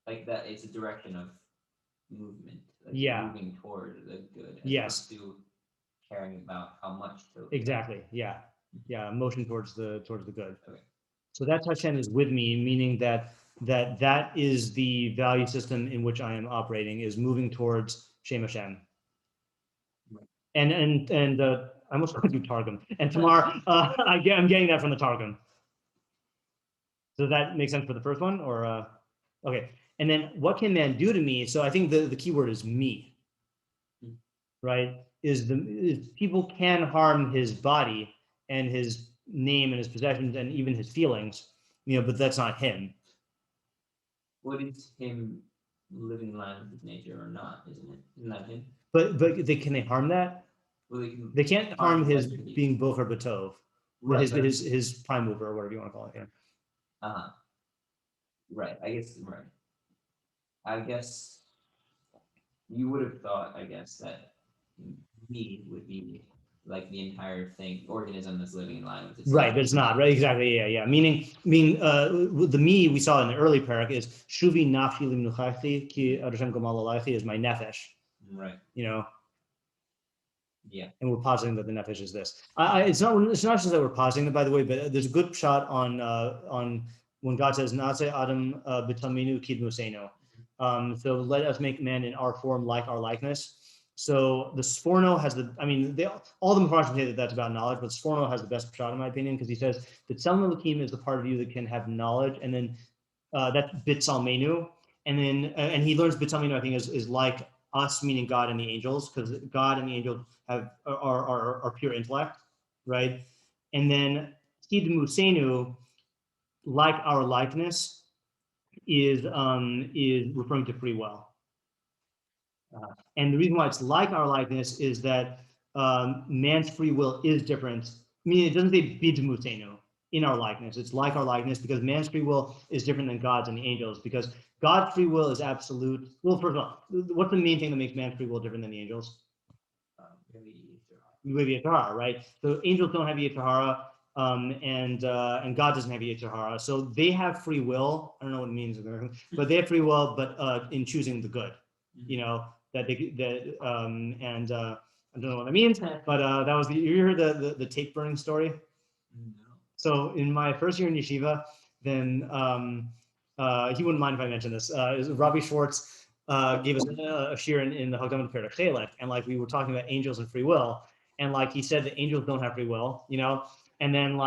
Like that, it's a direction of movement. Like moving toward the good. As to caring about how much tov. Exactly. Yeah. Yeah. Motion towards the good. Okay. So that Hashem is with me, meaning that is the value system in which I am operating, is moving towards Shem Hashem. Right. And I almost called you Targum. And Tamar, I'm getting that from the Targum. Does that make sense for the first one, or okay? And then what can man do to me? So I think the key word is me, right? Is people can harm his body and his name and his possessions and even his feelings, you know, but that's not him. What is him living in line with his nature or not? Isn't that him? But can they harm that? Well, they can't harm his being bocher b'tov, right, his prime mover or whatever you want to call it. Yeah. Right. I guess you would have thought, I guess, that me would be like the entire organism that's living in line with itself. Right, but it's not, right? Exactly, yeah. Meaning, the me we saw in the early perek is shuvi nafshi limnuchachti ki adoshem gomal alaychi is my nefesh. Right. You know. Yeah. And we're positing that the nefesh is this. It's not just that we're positing it, by the way, but there's a good shot on when God says Nase Adam b'taminu kidmuseno. So let us make man in our form, like our likeness. So the Sforno has all the Mepharshim say that that's about knowledge, but Sforno has the best shot in my opinion, because he says that Tzelem Elokim is the part of you that can have knowledge, and then that's B'Tzalmenu, and then and he learns B'Tzalmenu, I think, is like us, meaning God and the angels, because God and the angels are pure intellect, right? And then Kidmusenu, like our likeness, is referring to free will. And the reason why it's like our likeness is that man's free will is different. I mean, it doesn't say bidmusenu. in our likeness. It's like our likeness because man's free will is different than God's and the angels, because God's free will is absolute. Well, first of all, what's the main thing that makes man's free will different than the angels? With Yitzhara, right? So angels don't have Yitzhara, and God doesn't have Yitzhara. So they have free will. I don't know what it means, but they have free will, but in choosing the good, you know, that they and I don't know what that means, but that was you heard the tape burning story. So in my first year in yeshiva, then he wouldn't mind if I mentioned this. Rabbi Schwartz gave us a shiur in the Hodu perek, and like we were talking about angels and free will, and like he said that angels don't have free will, you know, and then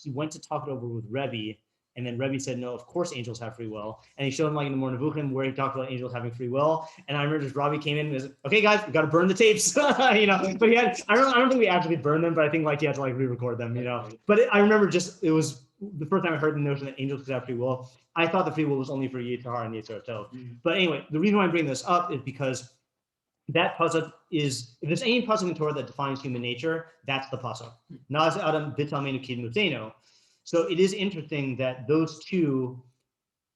he went to talk it over with Rebbe, and then Rebbe said, no, of course angels have free will. And he showed him like in the Morning Nevuchim where he talked about angels having free will. And I remember just Rebbe came in and was, okay, guys, we got to burn the tapes, you know. But he had, I don't think we actually burned them, but I think like he had to like re-record them, you know. But I remember just, it was the first time I heard the notion that angels could have free will. I thought the free will was only for Yitzhar and Yitzhar Tov. But anyway, the reason why I'm bringing this up is because that pasuk is, if there's any pasuk in Torah that defines human nature, that's the pasuk. Naz Adam B'Talmeinu Kidmutenu. So it is interesting that those two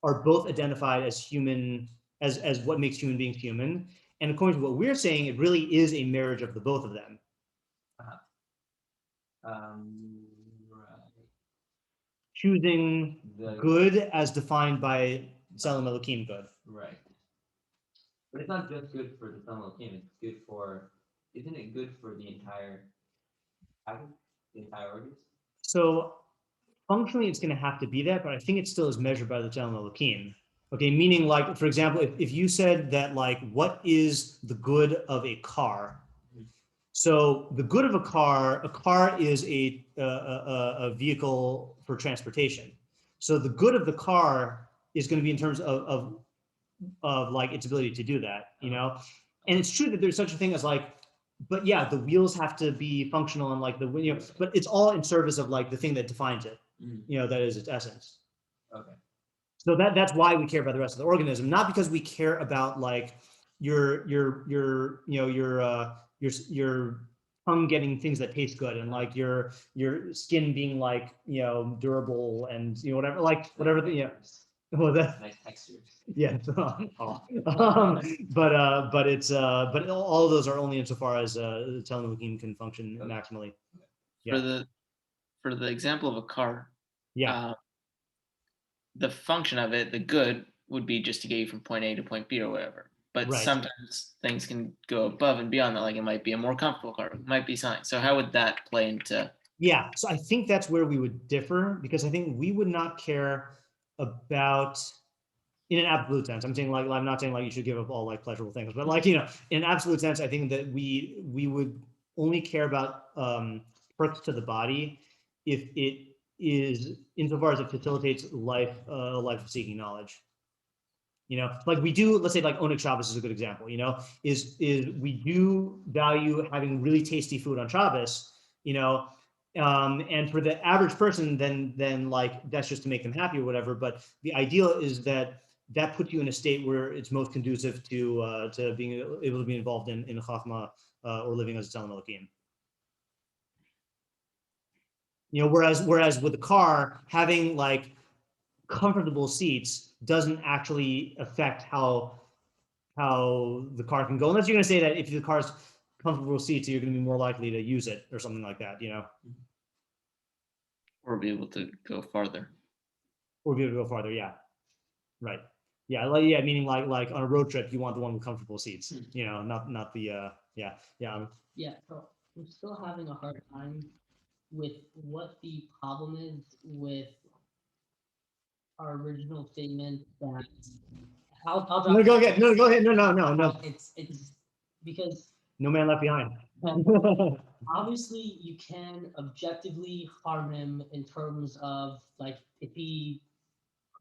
are both identified as human, as what makes human beings human. And according to what we're saying, it really is a marriage of the both of them. Right. Choosing The good as defined by Tzelem Elokim good. right. But it's not just good for the Tzelem Elokim, it's good for, isn't it good for the entire package, the entire organism? So functionally, it's going to have to be that, but I think it still is measured by the Tzelem Elokim. Okay, meaning like, for example, if you said that like, what is the good of a car? So the good of a car is a vehicle for transportation. So the good of the car is going to be in terms of like its ability to do that, you know? And it's true that there's such a thing as like, but yeah, the wheels have to be functional and like the, you know, but it's all in service of like the thing that defines it, you know, that is its essence. Okay. So that's why we care about the rest of the organism, not because we care about like your tongue getting things that taste good and like your skin being like, you know, durable and, you know, whatever, like whatever the, yeah. Well, that, Nice texture. yeah. But it's but all of those are only insofar as the Tehilim can function maximally. Yeah. For the example of a car, Yeah. The function of it, the good, would be just to get you from point A to point B or whatever. But Right. sometimes things can go above and beyond that. Like it might be a more comfortable car, it might be something. So how would that play into? Yeah. So I think that's where we would differ, because I think we would not care about, in an absolute sense, I'm saying like, I'm not saying like you should give up all like pleasurable things, but like, you know, in an absolute sense, I think that we would only care about perks to the body if it is, insofar as it facilitates life of seeking knowledge. You know, like we do, let's say like Oneg Shabbos is a good example, you know, is we do value having really tasty food on Shabbos, you know, and for the average person, then like that's just to make them happy or whatever. But the ideal is that puts you in a state where it's most conducive to being able to be involved in Chachma or living as a Tzelem Elokim. You know, whereas with the car, having like comfortable seats doesn't actually affect how the car can go, unless you're going to say that if the car's comfortable seats, you're going to be more likely to use it or something like that, you know, Or be able to go farther. or be able to go farther. Yeah, right. Yeah, like, yeah, meaning like on a road trip, you want the one with comfortable seats, you know, not the yeah. Yeah, so I'm still having a hard time with what the problem is with our original statement that I'll drop No, it. go ahead. No, go ahead. No. It's because No man left behind. obviously you can objectively harm him in terms of like if you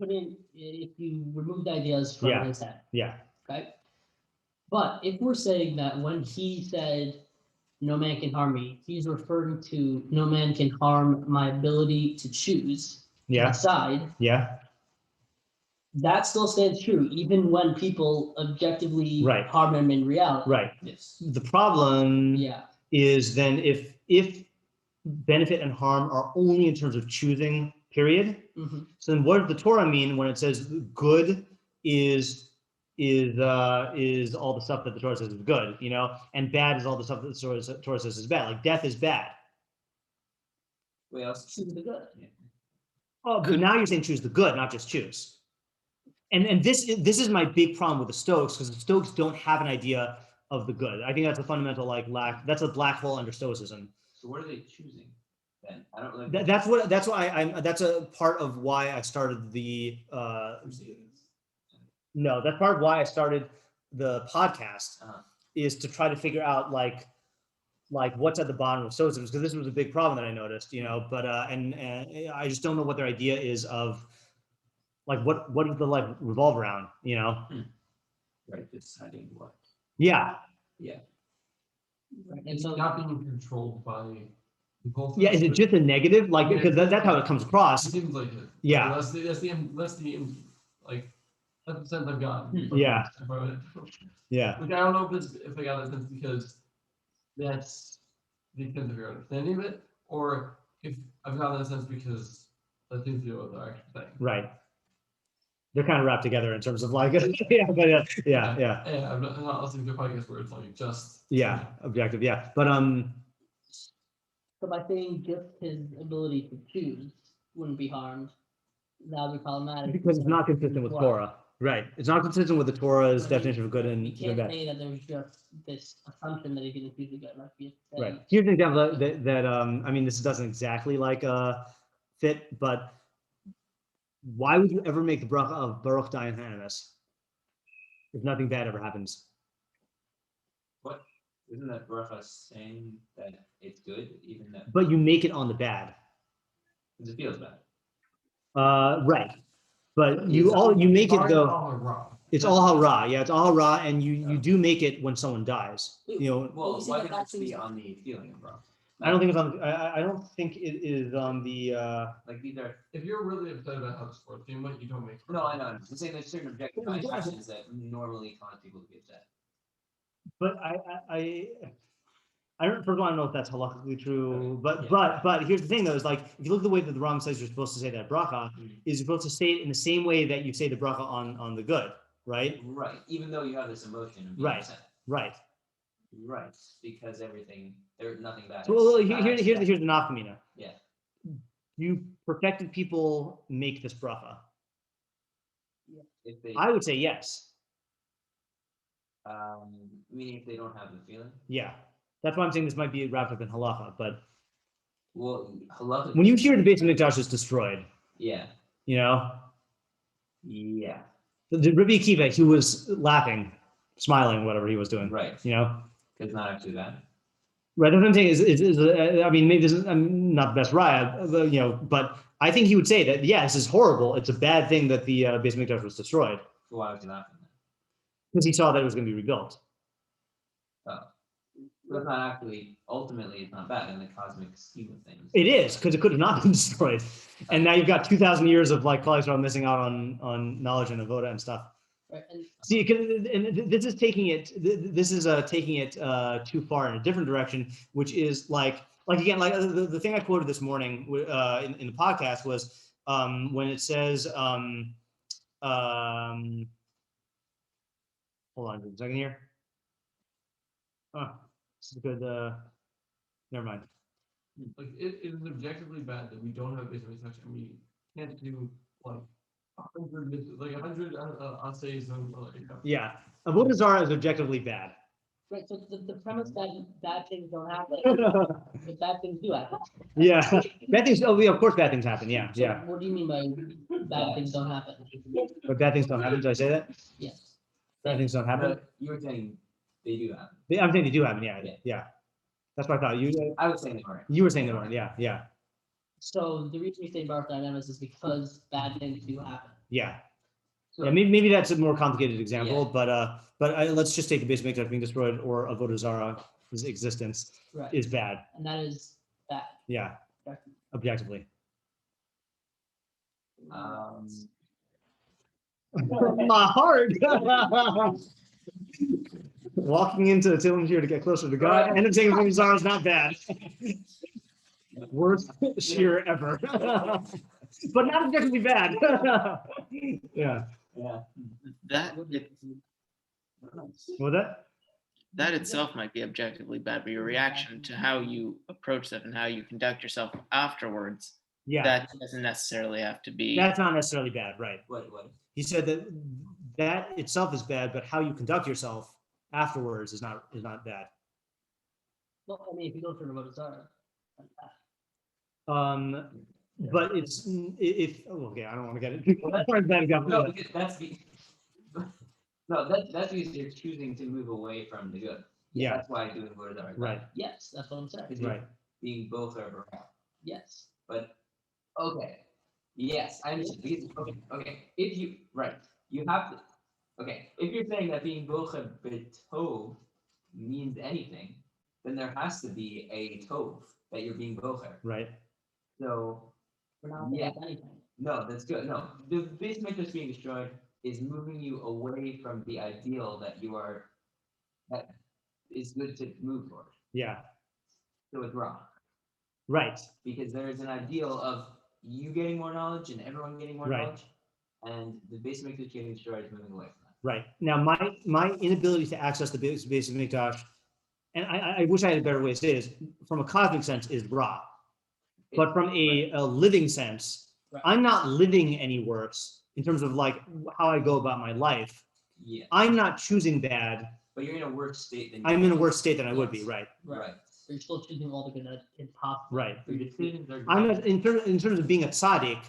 remove the ideas from Yeah. his head, Yeah. okay? But if we're saying that when he said no man can harm me, he's referring to no man can harm my ability to choose, Yeah. decide, Yeah. that still stands true, even when people objectively Right. harm him in reality. Right. Yes. The problem Yeah. is then if benefit and harm are only in terms of choosing, period. Mhm. So then what does the Torah mean when it says good is all the stuff that the Torah says is good, and bad is all the stuff that the Torah says is bad. Like death is bad. We also choose the good. Yeah. Oh, but now you're saying choose the good, not just choose. And this is my big problem with the Stoics, because the Stoics don't have an idea of the good. I think that's a fundamental lack. That's a black hole under Stoicism. So what are they choosing then? I don't really. That's a part of why I started the no, that's part of why I started the podcast is to try to figure out like what's at the bottom of Stoicism, because this was a big problem that I noticed, but and I just don't know what their idea is of like what does the life revolve around, Right, deciding what. Yeah. Yeah. Right. And It's so not being controlled by people. Yeah, is it just a negative? Like, because that's how it comes It across. seems like it. Yeah. That's the sense I've gotten. Yeah. From it. Yeah. Like, I don't know if I got that sense because that's the extent of your understanding of it, or if I've gotten that sense because that seems to be what they're actually saying. Right. They're kind of wrapped together in terms of like, yeah, but yeah. Yeah, I'm not listening to a podcast where it's like just. Yeah, objective, yeah. But So by saying just his ability to choose wouldn't be harmed, that would be problematic. because it's not consistent with Well, Torah. Right. It's not consistent with the Torah's But definition of good and You can't bad. say that there's just this assumption that he's going to choose the good. Like you say, Right. Here's an example that I mean, this doesn't exactly like fit, but why would you ever make the bracha of Baruch Dayan Ha'emes if nothing bad ever happens? What? Isn't that bracha saying that it's good, even that But you make it on the bad. because it feels bad? Right. But you make it though. It's all hara. Yeah, it's all hara, and you do make it when someone dies. Well, you say why that did it that's be easy. on the feeling of bracha? I don't think it's on. I don't think it is on the. Like these are. If you're really upset about how the sports team went, you don't make. No, I know. I'm just saying there's certain objective actions that normally cause people to be upset. But I don't. First of all, I don't know if that's halakhically true. But Yeah. but here's the thing though: is like if you look at the way that the Ram says you're supposed to say that bracha, is you're supposed to say it in the same way that you say the bracha on the good, right? Right. Even though you have this emotion of being Right. upset. Right. Right. Because there's nothing bad. So It's here's the nafkamina. Yeah. You perfected people make this bracha. If they, I would say yes. meaning if they don't have the feeling. Yeah. That's why I'm saying this might be wrapped up in halacha. But Well, halacha. when you hear the Beit HaMikdash is destroyed, Yeah. Yeah. Yeah. The Rabbi Akiva, he was laughing, smiling, whatever he was doing. Right. It's not actually bad. Right. That's what I'm saying is I mean, maybe this is not the best raya, but I think he would say that, yeah, this is horrible. It's a bad thing that the Beit HaMikdash was destroyed So why was he laughing then? because he saw that it was going to be rebuilt. Oh. That's not actually, ultimately, it's not bad in the cosmic scheme of things. It is, because it could have not been destroyed. And now you've got 2,000 years of like Klal Yisrael missing out on knowledge and avoda and stuff. Right. And See, and this is taking it. This is taking it too far in a different direction, which is like again, like the thing I quoted this morning in the podcast was when it says, hold on a second here. Oh, this is good. Never mind. Like it is objectively bad that we don't have basic touch and we can't do like 100 essays and Yeah, avodah zarah is objectively bad. right. So the premise that bad things don't happen, but bad things do happen. Yeah, bad things. Oh, yeah, of course, bad things happen. Yeah, So yeah. what do you mean by bad things don't happen? But bad things don't happen. Did I say that? Yes. Bad things don't happen. But you were saying they do happen. I'm saying they do happen. Yeah, Yeah. yeah. That's what I thought. I was saying they weren't. You were saying they weren't. Yeah, yeah, So the reason we say Baruch Dynamics is because bad things do happen. yeah. So, Yeah, maybe that's a more complicated example, but let's just take the basic mikdash being destroyed or avodah zarah's existence Right. is bad. And that is bad. Yeah, objectively. My heart. Walking into Tehilim here to get closer to God, and saying avodah zarah is not bad. Worst shiur ever. But not objectively bad. Yeah. Yeah. That Well, that itself might be objectively bad, but your reaction to how you approach that and how you conduct yourself afterwards, yeah, that doesn't necessarily have to be. that's not necessarily bad, right? What? He said that itself is bad, but how you conduct yourself afterwards is not bad. Well, I mean, if you go through the motor, But it's if okay, I don't want to get it. No, because that's the. No, that's because you're choosing to move away from the good. Yeah. That's why doing good are Right. yes, that's what I'm saying. Because you're Right. being both are bad. Yes. But okay, yes, I understand. Because, okay. If you you have to. Okay, if you're saying that being bocher betov means anything, then there has to be a tov that you're being bocher. Right. So We're not Yeah. doing anything. no, that's good. No, the base matrix being destroyed is moving you away from the ideal that you are. That is good to move toward. Yeah. So it's wrong. Right. Because there is an ideal of you getting more knowledge and everyone getting more Right. knowledge, and the base matrix getting destroyed is moving away from that. Right. Now, my inability to access the base of Mikdash, and I wish I had a better way to say this, from a cosmic sense, is Ra. But from a living sense, Right. I'm not living any worse in terms of like how I go about my life. Yeah, I'm not choosing bad. but you're in a worse state than I'm in a worse state than I would be. Yes. Right. Right. So you're still choosing all the good that is possible. Right. Your decisions are. I'm not, in terms of being a tzaddik,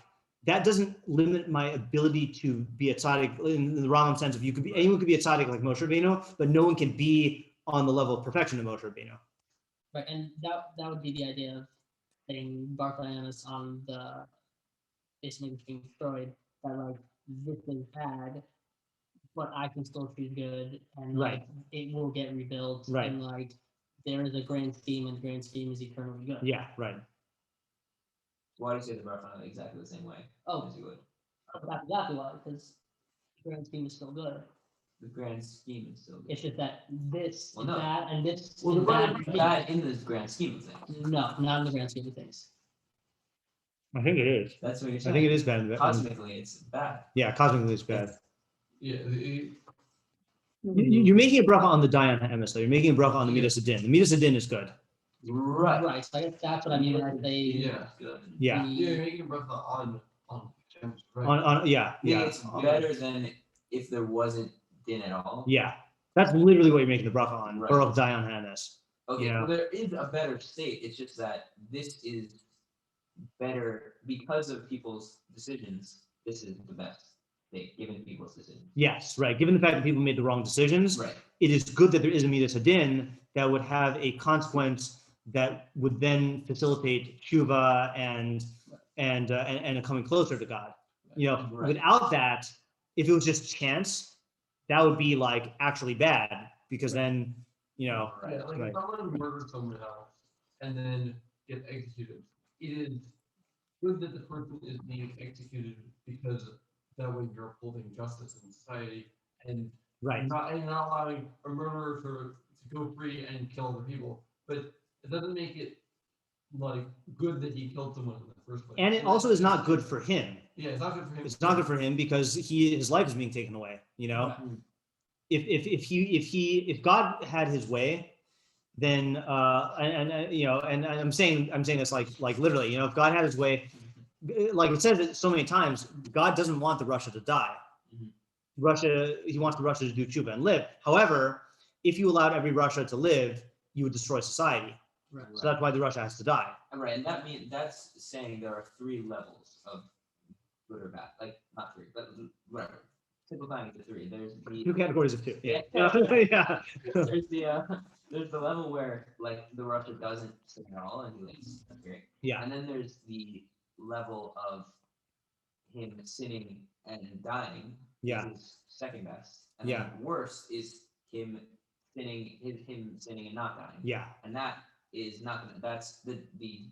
that doesn't limit my ability to be a tzaddik in the wrong sense of anyone could be a tzaddik like Moshe Rabbeinu, but no one can be on the level of perfection of Moshe Rabbeinu. Right, and that would be the idea of saying Bartholomeus on the basically being destroyed. That like this is bad, but I can still choose good, and Right. like it will get rebuilt. Right. And like there is a grand scheme, and the grand scheme is eternally good. Yeah, right. Why do you say the Bartholomew exactly the same way? Oh, As you would. that's exactly why, because the grand scheme is still good. The grand scheme is still good. It's just that this Well, is no. bad, and this Well, is the bad. word bad in the grand scheme of things. No, not in the grand scheme of things. I think it is. That's what you're I saying. think it is bad. Cosmically, it's bad. Yeah, cosmically it's bad. Yeah, You're making a bracha on the Dayan Ha'emes, though. You're making a bracha on the Midas Adin. The Midas Adin is good. Right. Right. So I guess that's what I mean when I say yeah. Good. Yeah. You're making a bracha on gems, right? On yeah, I think yeah, it's better than if there wasn't din at all. yeah. That's literally what you're making the bracha on. Right. Baruch Dayan Ha'emes. Okay, Yeah. well, there is a better state. It's just that this is better because of people's decisions. This is the best state given people's decisions. Yes, right. Given the fact that people made the wrong decisions, Right. it is good that there is a Midas Adin that would have a consequence that would then facilitate tshuva and a coming closer to God. You know, Right. without that, if it was just chance, that would be like actually bad because then, you know, Right. Yeah, like right. if someone murders someone else and then gets executed, it is good that the person is being executed because that way you're upholding justice in society and right. not allowing a murderer to go free and kill other people. But it doesn't make it like good that he killed someone in the first place. And it also is not good for him. Yeah, it's not good for him. It's not good for him because his life is being taken away. You know, Right. if God had his way, then you know, and I'm saying this like literally, you know, if God had his way, like it says it so many times, God doesn't want the Russia to die. Mhm. He wants the Russia to do tshuva and live. However, if you allowed every Russia to live, you would destroy society. Right. So that's why the Russia has to die. Right, and that's saying there are 3 levels of good or bad. Like not 3, but whatever. Simplifying it to 3. There's the 2 categories of 2. Yeah. Yeah. Yeah. there's the level where like the Russia doesn't sin at all and he leaves. That's great. Yeah. And then there's the level of him sinning and dying. Yeah. Which is second best. And Yeah. then worse is him sinning and not dying. Yeah. And that is not gonna, that's the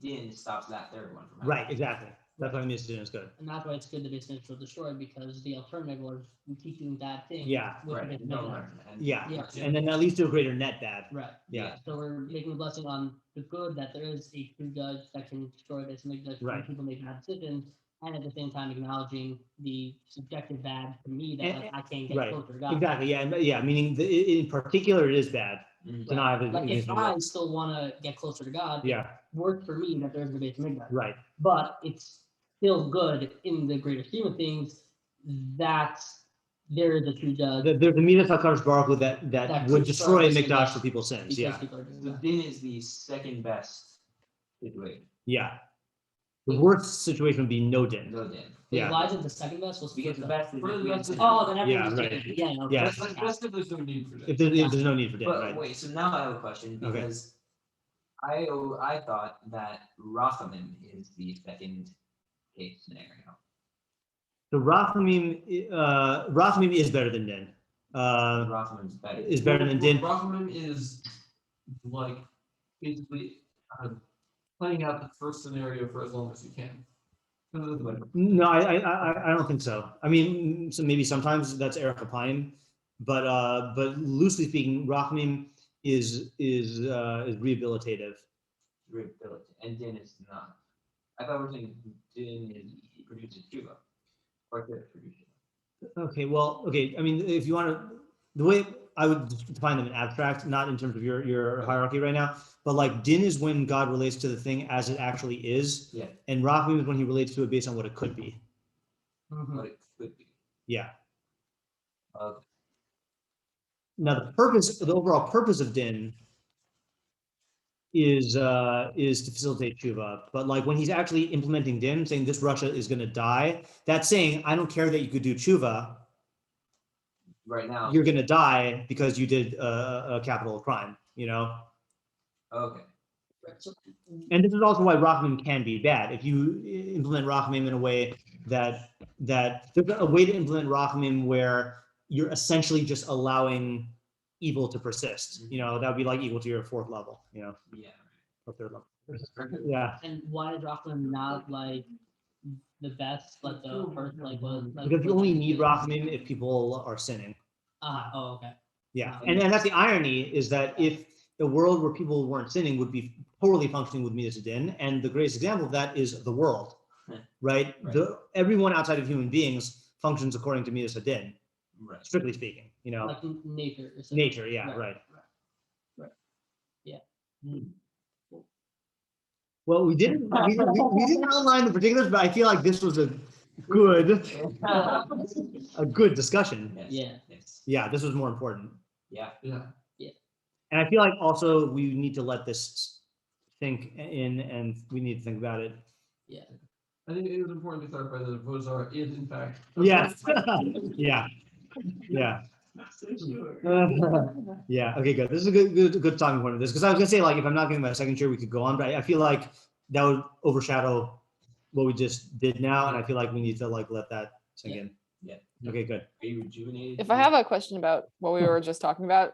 din stops that third one from happening. Right. Exactly. That's why Midas Din is good. And that's why it's good that it's neutral destroyed, because the alternative was we keep doing bad things. Yeah. with the Right. base No midrash. learn. And Yeah. Yeah. And then at least do a greater net bad. Right. Yeah. So we're making a blessing on the good that there is a true judge that can destroy this and make this when Right. people make bad decisions, and at the same time acknowledging the subjective bad to me that And- like I can't get Right. closer to God. Exactly. Yeah. And yeah. Meaning in particular, it is bad Mhm. to not have Like if against I still want to get closer to God, Yeah. it works for me that there's the base midnight. Right. But it's still good in the greater scheme of things that there is a true judge. There's the Midas HaKadosh Baruch Hu that That would could destroy destroy Mikdash us for people's sins. because Yeah. people are doing The that. din is the second best situation. Yeah. The worst situation would be no din. No din. Wait, Yeah. why is it the second best? What's Because first the best? best is What if is we the had best? sin. Oh, then Yeah, everyone's right. taking- yeah, no, Yeah. Best if there's no need for that. If there's no need for din, But right? wait, so now I have a question Okay. because I thought that Rachamim is the second case scenario. The Rachamim is better than din. Rachamim is better. Is better than din. Rachamim is like basically playing out the first scenario for as long as you can. No, I don't think so. I mean, so maybe sometimes that's Erech Apayim, but loosely speaking, Rachamim is rehabilitative. Rehabilitate, and din is not. I thought we were saying din is produces tshuva. Or could produce tshuva. Okay, well, okay. I mean, if you want to, the way I would define them in abstract, not in terms of your hierarchy right now, but like din is when God relates to the thing as it actually is, Yeah, and Rachamim is when he relates to it based on what it could be. Mhm. but it could be. Yeah. Okay. Now the overall purpose of din is to facilitate tshuva, but like when he's actually implementing din, saying this Russia is going to die, that's saying I don't care that you could do tshuva, Right now. you're going to die because you did a capital crime, you know. Okay. Right, so- And this is also why Rachamim can be bad. If you implement Rachamim in a way that there's a way to implement Rachamim where you're essentially just allowing evil to persist. You know, that would be like equal to your fourth level, you know, Yeah. or third level. Yeah, And why is Rockland not like the best, like the first, like was like? because you was, only like, need good? Rachamim if people are sinning. Oh, okay. Yeah, and that's the irony is that if the world where people weren't sinning would be totally functioning with Midas Din, and the greatest example of that is the world, right? Right. Everyone outside of human beings functions according to Midas Din, Right. strictly speaking. You know, Like nature. or something. nature. Yeah, right. Well, we didn't outline the particulars, but I feel like this was a good discussion. Yes. Yeah. Yes. Yeah, this was more important. Yeah. Yeah. And I feel like also we need to let this sink in, and we need to think about it. Yeah. I think it was important to clarify that Vozar is in fact. Yeah, yeah, yeah. Yeah. Okay. Good. This is a good talking point of this, because I was gonna say, like, if I'm not getting my second shiur, we could go on, but I feel like that would overshadow what we just did now, and I feel like we need to like let that sink in. Yeah. Okay. Good. Are you rejuvenated? If I have a question about what we were just talking about,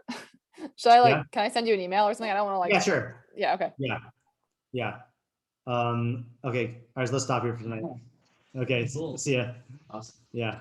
should I like, Yeah. can I send you an email or something? I don't want to like, Yeah. Sure. yeah, okay. Yeah. Okay. All right. So let's stop here for tonight. Okay. Cool. See ya. Awesome. Yeah.